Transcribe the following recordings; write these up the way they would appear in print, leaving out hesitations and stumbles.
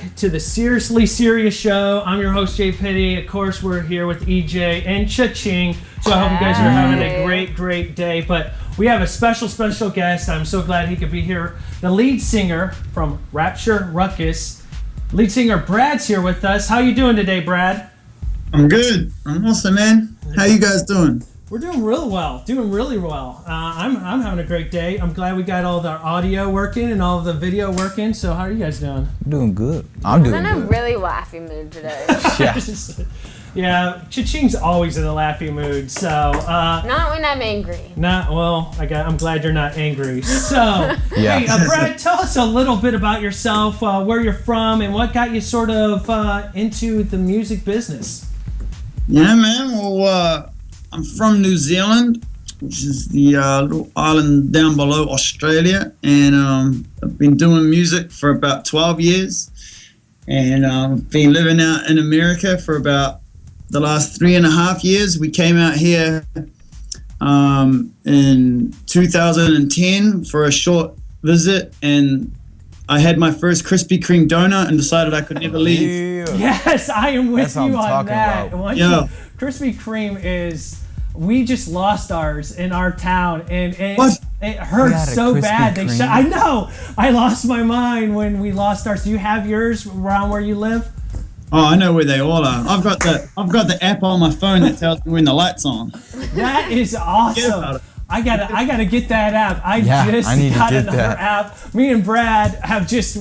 back to the Seriously Serious Show. I'm your host, Jay Pitty. Of course, we're here with EJ and Cha-Ching. So I hope you guys are having a great day. But we have a special guest. I'm so glad he could be here. The lead singer from Rapture Ruckus. Lead singer Brad's here with us. How you doing today, Brad? I'm good. I'm awesome, man. How you guys doing? We're doing really well. I'm having a great day. I'm glad we got all the audio working and all the video working. So how are you guys doing? Doing good. I'm doing good. I'm in a really laughy mood today. Yeah, Cha-Ching's always in a laughy mood. So not when I'm angry. I'm glad you're not angry. So hey, Brad, tell us a little bit about yourself, where you're from, and what got you sort of into the music business. Yeah, man. Well, I'm from New Zealand, which is the little island down below Australia, and I've been doing music for about 12 years, and I've been living out in America for about the last 3.5 years. We came out here in 2010 for a short visit, and I had my first Krispy Kreme donut and decided I could never leave. Yes, I am with you on that. Yeah. Krispy Kreme is, we just lost ours in our town, and it hurt so bad. I know. I lost my mind when we lost ours. Do you have yours around where you live? Oh, I know where they all are. I've got the app on my phone that tells me when the light's on. That is awesome. I gotta get that app. I just got another app. Me and Brad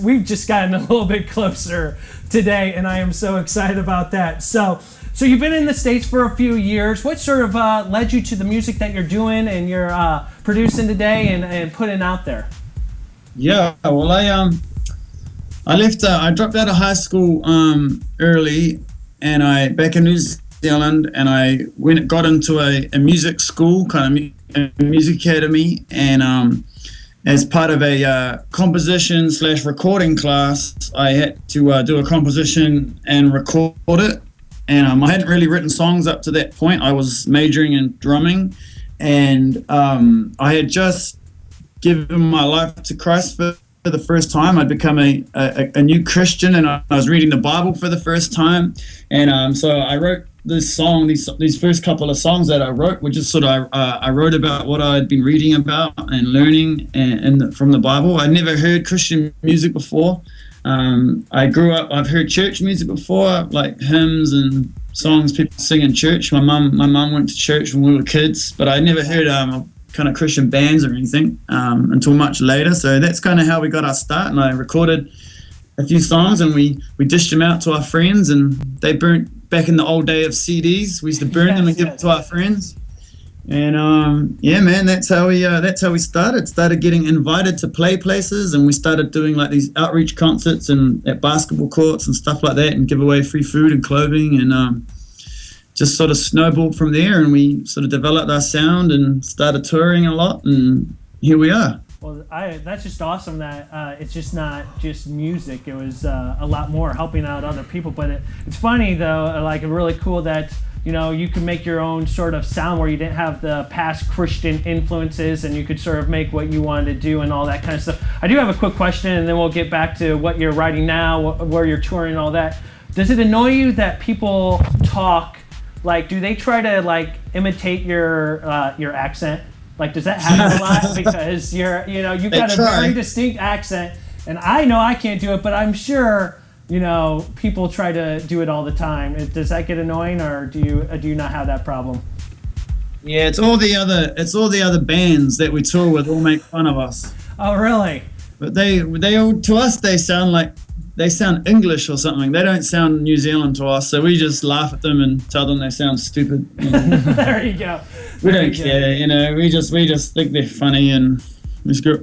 we've just gotten a little bit closer today, and I am so excited about that. So you've been in the States for a few years. What sort of led you to the music that you're doing and you're producing today and putting out there? Yeah, well, I dropped out of high school early, and back in New Zealand, and I got into a music school, kind of a music academy, and as part of a composition/recording class, I had to do a composition and record it. And I hadn't really written songs up to that point. I was majoring in drumming, and I had just given my life to Christ for the first time. I'd become a new Christian, and I was reading the Bible for the first time. And so I wrote this song. These first couple of songs that I wrote were just sort of I wrote about what I had been reading about and learning from the Bible. I'd never heard Christian music before. I grew up, I've heard church music before, like hymns and songs people sing in church. My mum went to church when we were kids, but I never heard kind of Christian bands or anything until much later. So that's kind of how we got our start, and I recorded a few songs, and we dished them out to our friends, and they burnt back in the old day of CDs. We used to burn them and give it to our friends. And yeah, man, that's how we started getting invited to play places, and we started doing like these outreach concerts and at basketball courts and stuff like that, and give away free food and clothing, and just sort of snowballed from there, and we sort of developed our sound and started touring a lot, and here we are. Well, that's just awesome that it's just not just music. It was a lot more helping out other people. But it's funny though, like really cool that you can make your own sort of sound where you didn't have the past Christian influences, and you could sort of make what you wanted to do and all that kind of stuff. I do have a quick question, and then we'll get back to what you're writing now, where you're touring and all that. Does it annoy you that people talk, like, do they try to like imitate your accent? Like, does that happen a lot? Because you've got a very distinct accent, and I know I can't do it, but I'm sure people try to do it all the time. Does that get annoying, or do you not have that problem? Yeah, it's all the other bands that we tour with all make fun of us. Oh, really? But they all, to us, they sound English or something. They don't sound New Zealand to us, so we just laugh at them and tell them they sound stupid. There you go. We don't care, we just think they're funny, and we just go,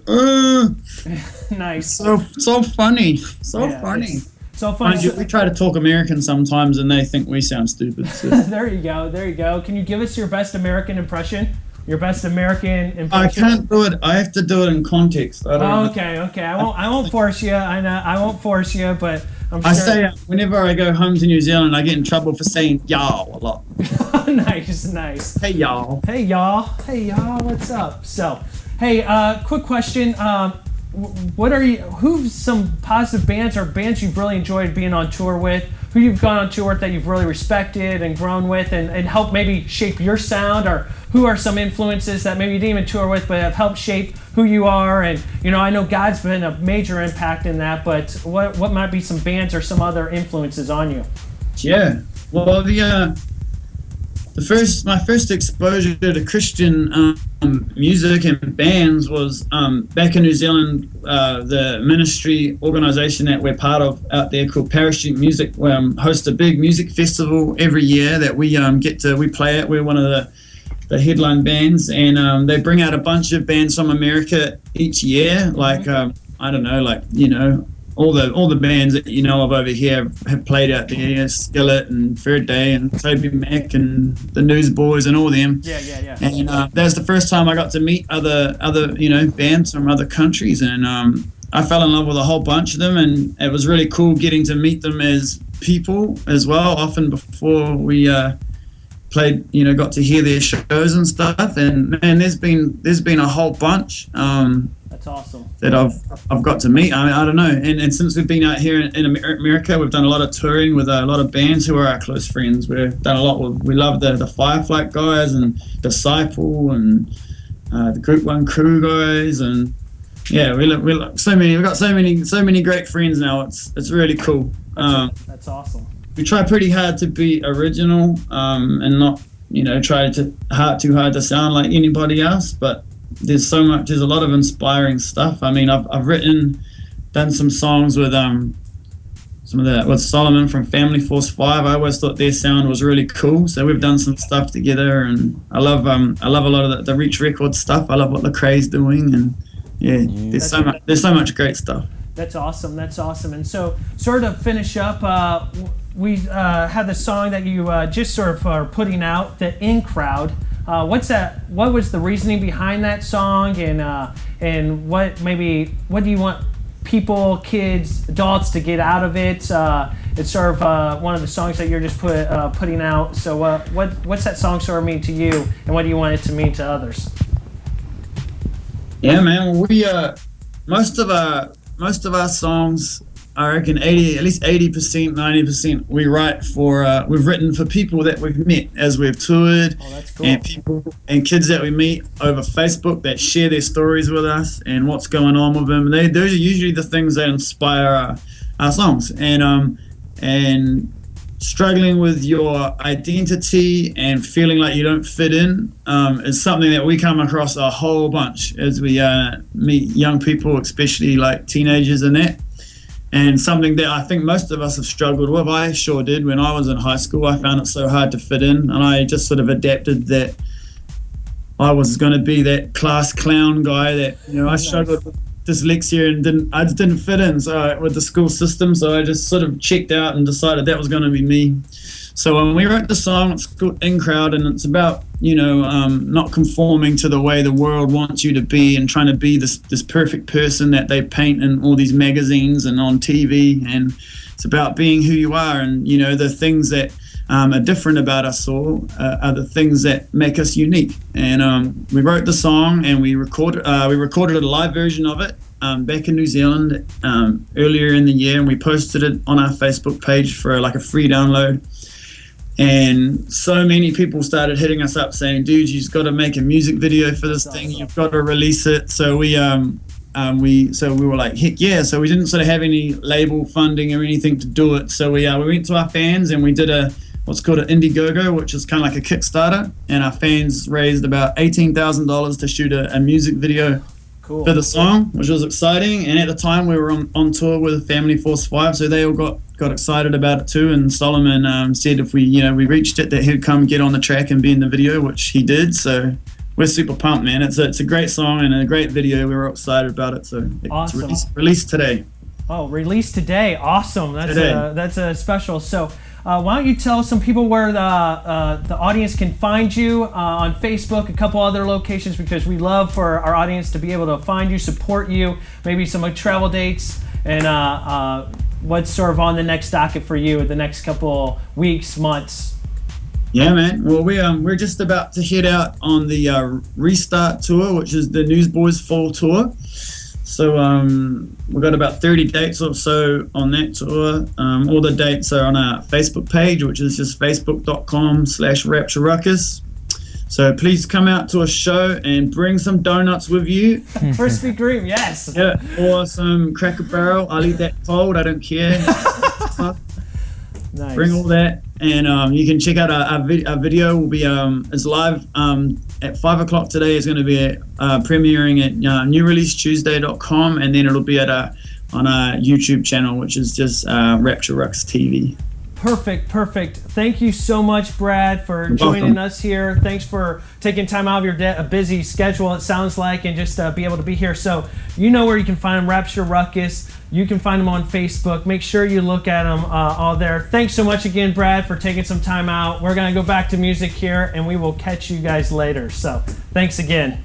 nice. So funny. Funny. So funny. We try to talk American sometimes, and they think we sound stupid. So. There you go. Can you give us your best American impression? Your best American impression? I can't do it. I have to do it in context. Okay. I won't force you. I won't force you, but I'm sure. I say whenever I go home to New Zealand, I get in trouble for saying y'all a lot. Nice. Hey y'all. What's up? So, hey, quick question. what are you? Who's some positive bands or bands you've really enjoyed being on tour with? Who you've gone on tour with that you've really respected and grown with, and helped maybe shape your sound? Or who are some influences that maybe you didn't even tour with, but have helped shape who you are? And I know God's been a major impact in that, but what might be some bands or some other influences on you? Yeah, well, my first exposure to Christian music and bands was back in New Zealand. The ministry organization that we're part of out there called Parachute Music hosts a big music festival every year that we play at. We're one of the headline bands, and they bring out a bunch of bands from America each year. Like I don't know, like all the bands that you know of over here have played out there, Skillet and Third Day and Toby Mac and the Newsboys and all them. Yeah. And that was the first time I got to meet other bands from other countries, and I fell in love with a whole bunch of them, and it was really cool getting to meet them as people as well. Often before we played, got to hear their shows and stuff. And man, there's been a whole bunch. That's awesome. That I've got to meet. I don't know. And since we've been out here in America, we've done a lot of touring with a lot of bands who are our close friends. We've done a lot with. We love the Fireflight guys and Disciple and the Group One Crew guys, and yeah, we look so many. We've got so many great friends now. It's really cool. That's awesome. We try pretty hard to be original and not try too hard to sound like anybody else, but there's a lot of inspiring stuff. I mean, I've done some songs with with Solomon from Family Force 5. I always thought their sound was really cool, so we've done some stuff together, and I love a lot of the Reach Records stuff. I love what Lecrae's doing, and there's so much great stuff. That's awesome. And so, sort of finish up, we had the song that you just sort of are putting out, the In Crowd. What's that? What was the reasoning behind that song, and what do you want people, kids, adults to get out of it? It's sort of one of the songs that you're just putting out. So what's that song sort of mean to you, and what do you want it to mean to others? Yeah, man. We most of our songs, I reckon at least 80%, 90%, we've written for people that we've met as we've toured. Oh, that's cool. And people and kids that we meet over Facebook that share their stories with us and what's going on with them. Those are usually the things that inspire our songs. And struggling with your identity and feeling like you don't fit in is something that we come across a whole bunch as we meet young people, especially like teenagers and that. And something that I think most of us have struggled with. I sure did when I was in high school. I found it so hard to fit in, and I just sort of adapted that I was going to be that class clown guy that I struggled with dyslexia and I just didn't fit in with the school system. So I just sort of checked out and decided that was going to be me. So when we wrote the song, it's called In Crowd, and it's about not conforming to the way the world wants you to be and trying to be this perfect person that they paint in all these magazines and on TV. And it's about being who you are, and the things that are different about us all are the things that make us unique. And we wrote the song and we recorded a live version of it back in New Zealand earlier in the year, and we posted it on our Facebook page for like a free download. And so many people started hitting us up saying, dude, you've got to make a music video for this thing. You've got to release it. So we were like, heck yeah. So we didn't sort of have any label funding or anything to do it. So we went to our fans and we did what's called an Indiegogo, which is kind of like a Kickstarter. And our fans raised about $18,000 to shoot a music video for the song, which was exciting. And at the time we were on tour with Family Force 5, so they all got excited about it too. And Solomon said if we reached it, that he'd come get on the track and be in the video, which he did. So we're super pumped, man. It's a great song and a great video. We were excited about it. So awesome. It's released today. Oh, released today. Awesome. That's a special. So why don't you tell some people where the audience can find you on Facebook, a couple other locations, because we love for our audience to be able to find you, support you, maybe some travel dates, and what's sort of on the next docket for you in the next couple weeks, months. Yeah, man. Well, we're just about to head out on the Restart tour, which is the Newsboys Fall tour. So we've got about 30 dates or so on that tour. All the dates are on our Facebook page, which is just facebook.com/Rapture Ruckus. So please come out to a show and bring some donuts with you. Krispy Kreme, yes. Yeah, or some Cracker Barrel. I'll eat that cold. I don't care. Nice. Bring all that, and you can check out our video. Will be is live at 5 o'clock today. It's going to be premiering at newreleasetuesday.com, and then it'll be on our YouTube channel, which is just Rapture Ruckus TV. Perfect. Thank you so much, Brad, for joining us here. Thanks for taking time out of your a busy schedule, it sounds like, and just be able to be here. So you know where you can find them, Rapture Ruckus. You can find them on Facebook. Make sure you look at them all there. Thanks so much again, Brad, for taking some time out. We're going to go back to music here, and we will catch you guys later. So thanks again.